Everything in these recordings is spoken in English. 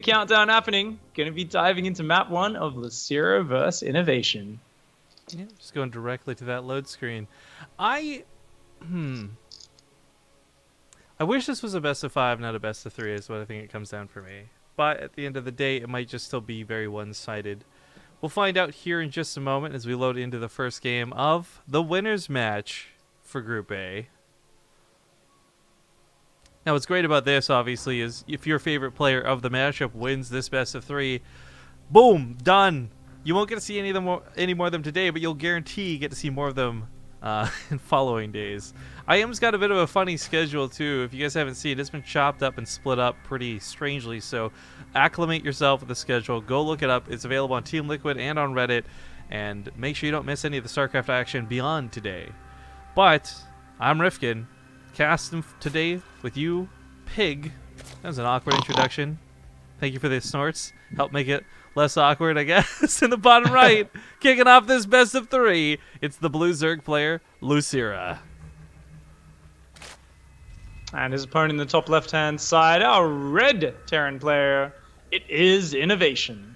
Countdown happening. Going to be diving into map 1 of Losira vs INnoVation. Yeah, just going directly to that load screen. I wish this was a best of 5, not a best of 3 is what I think it comes down for me. But at the end of the day, it might just still be very one-sided. We'll find out here in just a moment as we load into the first game of the winner's match for Group A. Now, what's great about this, obviously, is if your favorite player of the matchup wins this best of 3, boom, done. You won't get to see any more of them today, but you'll guarantee get to see more of them in following days. IEM's got a bit of a funny schedule, too. If you guys haven't seen it, it's been chopped up and split up pretty strangely, so acclimate yourself with the schedule. Go look it up. It's available on Team Liquid and on Reddit, and make sure you don't miss any of the StarCraft action beyond today. But I'm Rifkin. Casting today with you, Pig. That was an awkward introduction. Thank you for the snorts. Help make it less awkward, I guess. In the bottom right, kicking off this best of 3, it's the blue Zerg player, Losira. And his opponent in the top left-hand side, our red Terran player, it is INnoVation.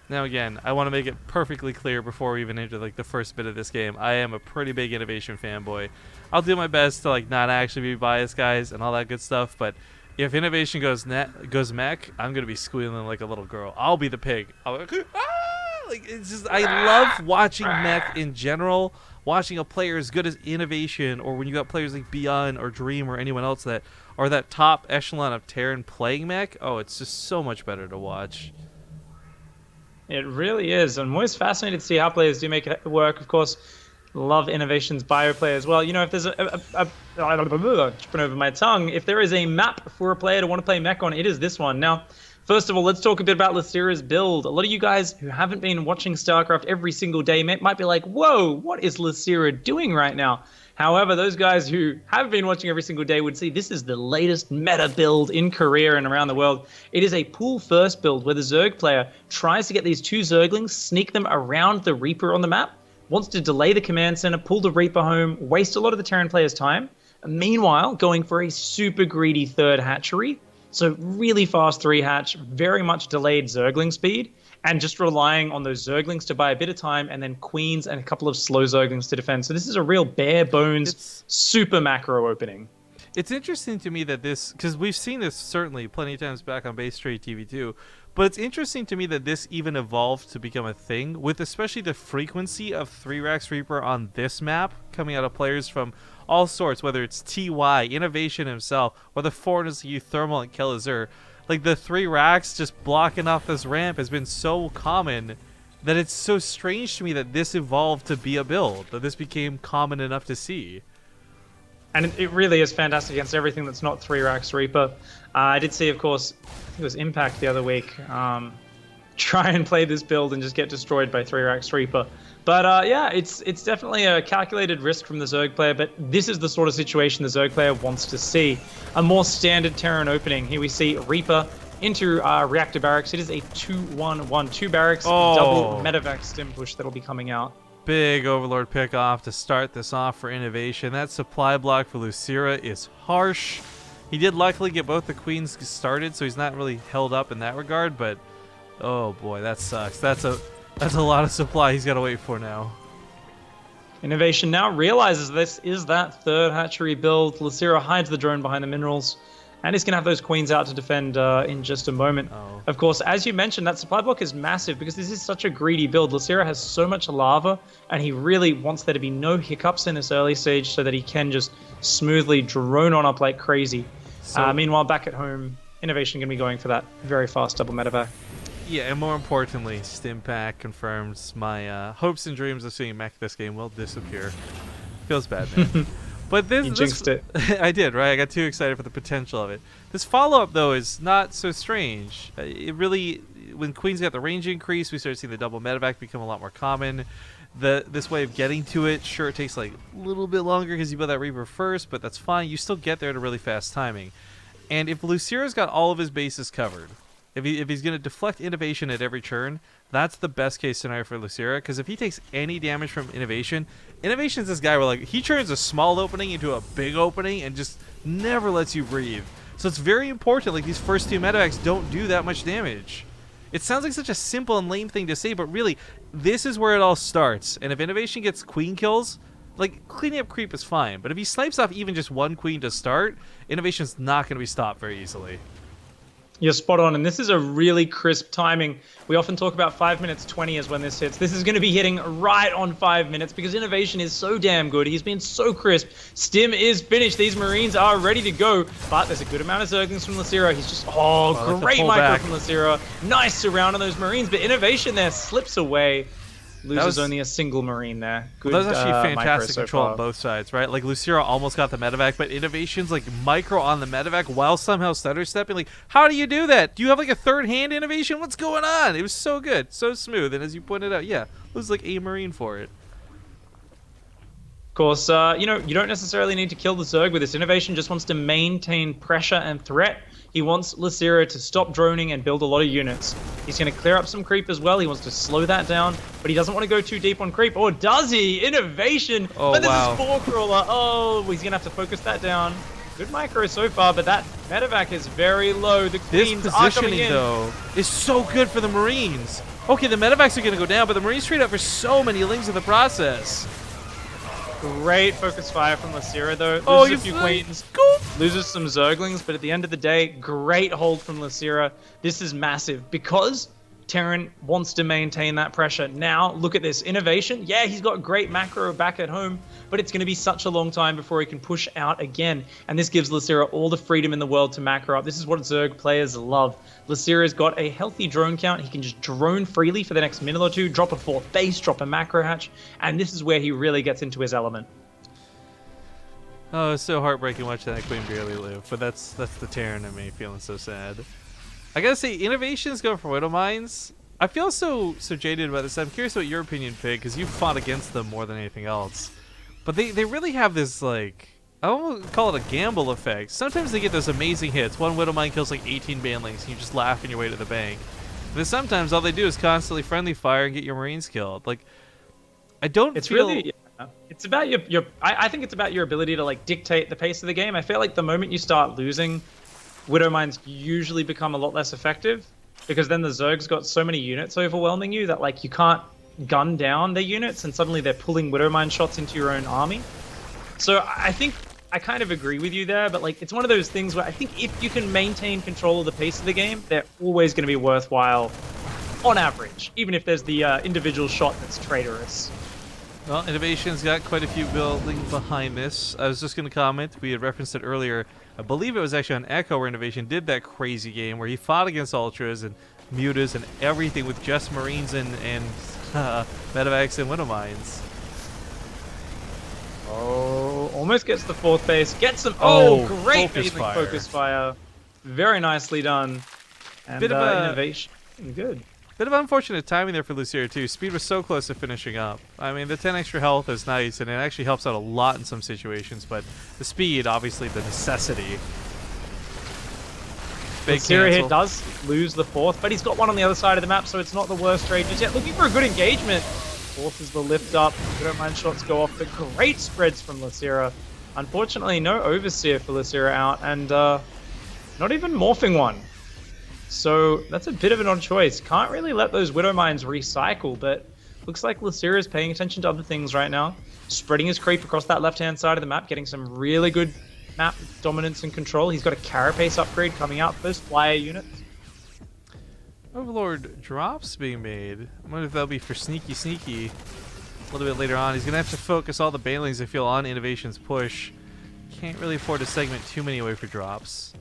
Now again, I want to make it perfectly clear before we even enter the first bit of this game. I am a pretty big INnoVation fanboy. I'll do my best to not actually be biased, guys, and all that good stuff. But if INnoVation goes mech, I'm gonna be squealing like a little girl. I'll be the pig. I'll be it's just I love watching mech in general. Watching a player as good as INnoVation, or when you got players like Beyond or Dream or anyone else that are that top echelon of Terran playing mech. Oh, it's just so much better to watch. It really is. I'm always fascinated to see how players do make it work. Of course, love INnoVation's bio play as well. You know, if there's tripping over my tongue, if there is a map for a player to want to play mech on, it is this one. Now, first of all, let's talk a bit about Losira's build. A lot of you guys who haven't been watching StarCraft every single day might be like, whoa, what is Losira doing right now? However, those guys who have been watching every single day would see this is the latest meta build in Korea and around the world. It is a pool-first build where the Zerg player tries to get these 2 Zerglings, sneak them around the Reaper on the map, wants to delay the command center, pull the Reaper home, waste a lot of the Terran player's time, and meanwhile going for a super greedy 3rd hatchery. So really fast 3 hatch, very much delayed Zergling speed, and just relying on those Zerglings to buy a bit of time, and then Queens and a couple of slow Zerglings to defend. So this is a real bare bones, super macro opening. It's interesting to me that this, because we've seen this certainly plenty of times back on Base Trade TV too, but it's interesting to me that this even evolved to become a thing, with especially the frequency of 3-Rax Reaper on this map coming out of players from all sorts, whether it's TY, INnoVation himself, or the foreigners like Thermal and Kelazur. Like the 3-Rax just blocking off this ramp has been so common that it's so strange to me that this evolved to be a build, that this became common enough to see. And it really is fantastic against everything that's not 3-Rax Reaper. I did see, of course, I think it was Impact the other week, try and play this build and just get destroyed by 3-Rax Reaper. But yeah, it's definitely a calculated risk from the Zerg player, but this is the sort of situation the Zerg player wants to see. A more standard Terran opening. Here we see Reaper into Reactor Barracks. It is a 2-1-1-2 Barracks, double Medevac stim push that'll be coming out. Big Overlord pickoff to start this off for INnoVation. That supply block for Losira is harsh. He did luckily get both the Queens started, so he's not really held up in that regard, but oh boy, that sucks. That's a lot of supply he's got to wait for now. INnoVation now realizes this is that 3rd hatchery build. Losira hides the drone behind the minerals, and he's going to have those Queens out to defend in just a moment. Oh. Of course, as you mentioned, that supply block is massive because this is such a greedy build. Losira has so much lava, and he really wants there to be no hiccups in this early stage so that he can just smoothly drone on up like crazy. So, meanwhile, back at home, INnoVation going to be going for that very fast double medevac. Yeah, and more importantly, Stimpack confirms my hopes and dreams of seeing mech this game will disappear. Feels bad, man. But You jinxed it. I did, right? I got too excited for the potential of it. This follow-up, though, is not so strange. It really, when Queens got the range increase, we started seeing the double medevac become a lot more common. This way of getting to it, sure, it takes like a little bit longer because you build that Reaper first, but that's fine. You still get there at a really fast timing. And if Lucira's got all of his bases covered, if he's going to deflect INnoVation at every turn, that's the best case scenario for Losira, because if he takes any damage from INnoVation's this guy where he turns a small opening into a big opening and just never lets you breathe. So it's very important, like, these first two medevacs don't do that much damage. It sounds like such a simple and lame thing to say, but really, this is where it all starts. And if INnoVation gets queen kills, like, cleaning up creep is fine, but if he snipes off even just one queen to start, INnoVation's not going to be stopped very easily. You're spot on, and this is a really crisp timing. We often talk about 5 minutes 20 is when this hits. This is going to be hitting right on 5 minutes because INnoVation is so damn good. He's been so crisp. Stim is finished. These Marines are ready to go, but there's a good amount of Zerglings from Losira. He's just, great micro from Losira. Nice surround on those Marines, but INnoVation there slips away. Loses only a single Marine there. Good, that was actually fantastic control so on both sides, right? Like, Losira almost got the medevac, but INnoVation's like micro on the medevac while somehow stutter stepping. Like, how do you do that? Do you have like a third hand INnoVation? What's going on? It was so good, so smooth, and as you pointed out, yeah, lose like a Marine for it. Of course, you know, you don't necessarily need to kill the Zerg with this. INnoVation just wants to maintain pressure and threat. He wants Losira to stop droning and build a lot of units. He's going to clear up some creep as well. He wants to slow that down, but he doesn't want to go too deep on creep. Or does he? INnoVation! Oh, but this wow. is 4-crawler. Oh, he's going to have to focus that down. Good micro so far, but that medevac is very low. The queens This are coming positioning, in. though, is so good for the Marines. Okay, the medevacs are going to go down, but the Marines trade up for so many lings in the process. Great focus fire from Losira, though. Oh, Loses a few queens, loses some Zerglings, but at the end of the day, great hold from Losira. This is massive because Terran wants to maintain that pressure. Now, look at this. INnoVation, yeah, he's got great macro back at home, but it's going to be such a long time before he can push out again. And this gives Losira all the freedom in the world to macro up. This is what Zerg players love. Losira's got a healthy drone count. He can just drone freely for the next minute or two, drop a fourth base, drop a macro hatch, and this is where he really gets into his element. Oh, it's so heartbreaking watching that queen barely live, but that's the Terran in me feeling so sad. I gotta say, INnoVation's going for Widow Mines. I feel so jaded about this. I'm curious what your opinion, Pig, because you've fought against them more than anything else. But they really have this, like, I don't call it a gamble effect. Sometimes they get those amazing hits. One Widow Mine kills like 18 banlings, and you just laugh on your way to the bank. And then sometimes all they do is constantly friendly fire and get your Marines killed. Like, I don't feel... Really, yeah. It's about your I think it's about your ability to, like, dictate the pace of the game. I feel like the moment you start losing, Widow Mines usually become a lot less effective because then the Zerg's got so many units overwhelming you that, like, you can't gun down their units and suddenly they're pulling Widow Mine shots into your own army. So I think I kind of agree with you there, but, like, it's one of those things where I think if you can maintain control of the pace of the game, they're always going to be worthwhile on average, even if there's the individual shot that's traitorous. Well, INnoVation's got quite a few building behind this. I was just going to comment, we had referenced it earlier. I believe it was actually on Echo where INnoVation did that crazy game where he fought against Ultras and Mutas and everything with just Marines and medevacs and Widow Mines. Oh, almost gets the fourth base. Gets some. Great focus fire. Very nicely done. And Bit of INnoVation. Good. Bit of unfortunate timing there for Losira too. Speed was so close to finishing up. I mean, the 10 extra health is nice, and it actually helps out a lot in some situations, but the speed, obviously the necessity. Losira here does lose the fourth, but he's got one on the other side of the map, so it's not the worst trade just yet. Looking for a good engagement. Forces the lift up. Widow Mine shots go off, but great spreads from Losira. Unfortunately, no Overseer for Losira out, and not even Morphing one. So that's a bit of an odd choice. Can't really let those Widow Mines recycle, but looks like Losira is paying attention to other things right now. Spreading his creep across that left-hand side of the map, getting some really good map dominance and control. He's got a carapace upgrade coming out, first flyer units. Overlord drops being made. I wonder if that'll be for sneaky a little bit later on. He's going to have to focus all the banelings, I feel, on INnoVation's push. Can't really afford to segment too many away for drops.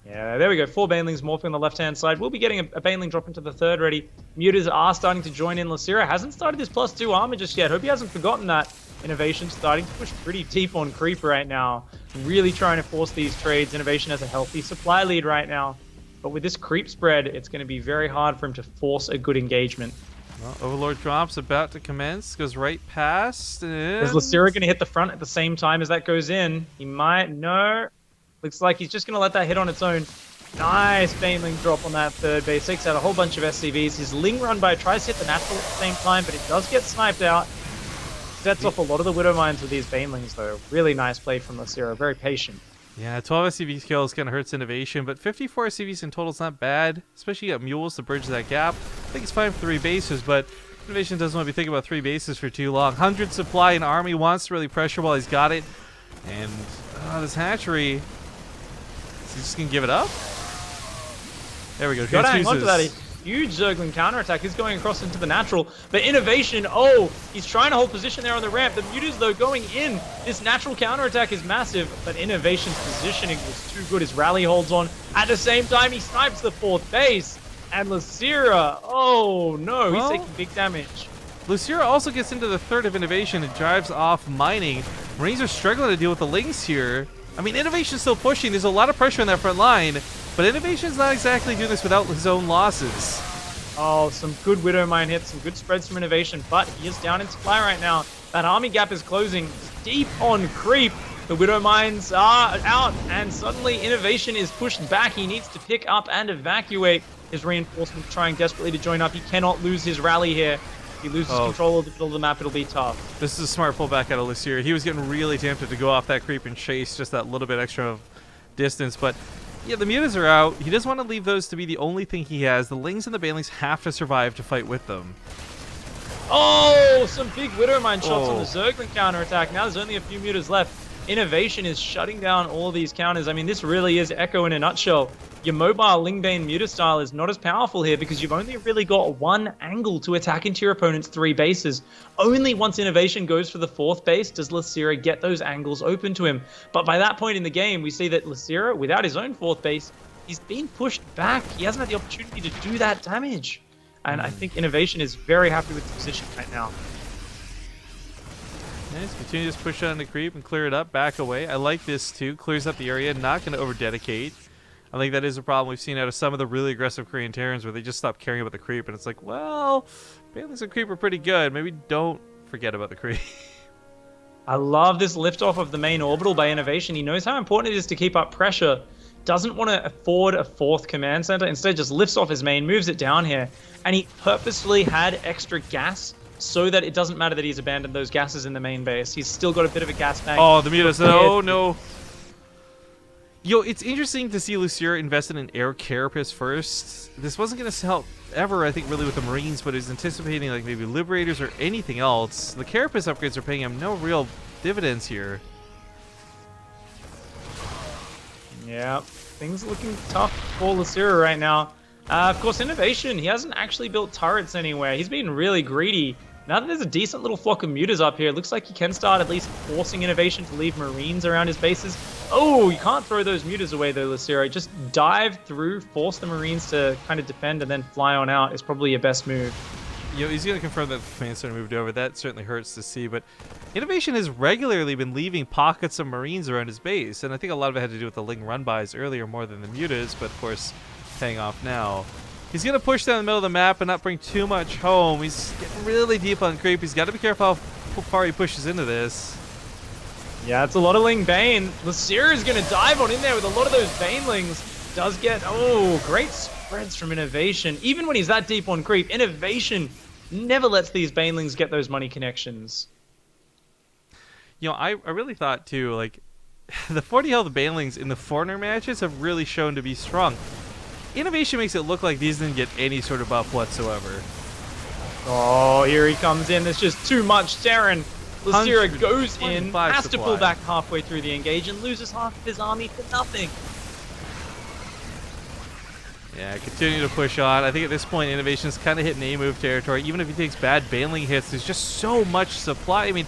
Yeah, there we go. 4 banelings morphing on the left-hand side. We'll be getting a baneling drop into the third ready. Mutas are starting to join in. Losira hasn't started his +2 armor just yet. Hope he hasn't forgotten that. INnoVation starting to push pretty deep on creep right now. Really trying to force these trades. INnoVation has a healthy supply lead right now. But with this creep spread, it's going to be very hard for him to force a good engagement. Well, Overlord drops about to commence. Goes right past. And... Is Losira going to hit the front at the same time as that goes in? He might. No. Looks like he's just going to let that hit on its own. Nice baneling drop on that third base. Takes out a whole bunch of SCVs. His Ling run by tries to hit the natural at the same time, but it does get sniped out. Sets off a lot of the Widow Mines with these banelings, though. Really nice play from Losira. Very patient. Yeah, 12 SCV kills kind of hurts INnoVation, but 54 SCVs in total is not bad, especially at Mules to bridge that gap. I think it's fine for 3 bases, but INnoVation doesn't want to be thinking about 3 bases for too long. 100 supply and Army wants to really pressure while he's got it. And this hatchery, is he just going to give it up? There we go. Gotta hang on to that. Huge Zergling counterattack is going across into the natural, but INnoVation, oh, he's trying to hold position there on the ramp. The Mutas, though, going in. This natural counterattack is massive, but INnoVation's positioning was too good. His rally holds on. At the same time, he snipes the 4th base. And Losira, oh no, he's taking big damage. Losira also gets into the 3rd of INnoVation and drives off mining. Marines are struggling to deal with the Lings here. I mean, INnoVation's still pushing. There's a lot of pressure on that front line, but INnoVation's not exactly doing this without his own losses. Oh, some good Widowmine hits, some good spreads from INnoVation, but he is down in supply right now. That army gap is closing deep on creep. The Widowmines are out, and suddenly INnoVation is pushed back. He needs to pick up and evacuate. His reinforcements trying desperately to join up. He cannot lose his rally here. If he loses control of the middle of the map, it'll be tough. This is a smart pullback out of Losira. He was getting really tempted to go off that creep and chase just that little bit extra of distance, but yeah, the Mutas are out. He doesn't want to leave those to be the only thing he has. The Lings and the Banelings have to survive to fight with them. Oh, some big Widowmine shots on the Zergling counterattack. Now there's only a few Mutas left. INnoVation is shutting down all these counters. I mean, this really is Echo in a nutshell. Your mobile Lingbane Muta style is not as powerful here because you've only really got one angle to attack into your opponent's 3 bases. Only once INnoVation goes for the 4th base does Losira get those angles open to him. But by that point in the game, we see that Losira, without his own 4th base, he's been pushed back. He hasn't had the opportunity to do that damage. And I think INnoVation is very happy with the position right now. Nice. Continue to push on the creep and clear it up, back away. I like this too. Clears up the area, not going to over-dedicate. I think that is a problem we've seen out of some of the really aggressive Korean Terrans where they just stop caring about the creep, and it's like, well, Banelings and creep are pretty good. Maybe don't forget about the creep. I love this liftoff of the main orbital by INnoVation. He knows how important it is to keep up pressure. Doesn't want to afford a 4th command center. Instead, just lifts off his main, moves it down here. And he purposefully had extra gas so that it doesn't matter that he's abandoned those gases in the main base. He's still got a bit of a gas bank. Oh, the Mutas. Oh, no. Yo, it's interesting to see Losira invested in air carapace first. This wasn't going to help ever, I think, really with the Marines, but he's anticipating like maybe Liberators or anything else. The carapace upgrades are paying him no real dividends here. Yeah, things are looking tough for Losira right now. Of course, INnoVation, he hasn't actually built turrets anywhere. He's been really greedy. Now that there's a decent little flock of Mutas up here, it looks like he can start at least forcing INnoVation to leave Marines around his bases. Oh, you can't throw those Mutas away though, Losira. Just dive through, force the Marines to kind of defend, and then fly on out is probably your best move. You know, he's going to confirm that the command center moved over. That certainly hurts to see, but INnoVation has regularly been leaving pockets of Marines around his base, and I think a lot of it had to do with the Ling run-bys earlier more than the Mutas, but of course, paying off now. He's going to push down the middle of the map and not bring too much home. He's getting really deep on creep. He's got to be careful how far he pushes into this. Yeah, it's a lot of Ling Bane. Losira is going to dive on in there with a lot of those Banelings. Does get, great spreads from INnoVation. Even when he's that deep on creep, INnoVation never lets these Banelings get those money connections. You know, I really thought, too, like, the 40 health Banelings in the foreigner matches have really shown to be strong. INnoVation makes it look like these didn't get any sort of buff whatsoever. Oh, here he comes in. There's just too much Terran. Losira goes in, has to pull back halfway through the engage, and loses half of his army for nothing. Yeah, continue to push on. I think at this point, INnoVation's kind of hitting A-move territory. Even if he takes bad Baneling hits, there's just so much supply. I mean,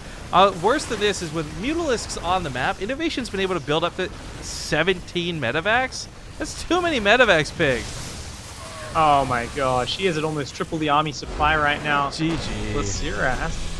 worse than this is with Mutalisks on the map, INnoVation's been able to build up to 17 medevacs. That's too many medevacs, Pig. Oh my gosh, he is at almost triple the army supply right now. GG. Losira has to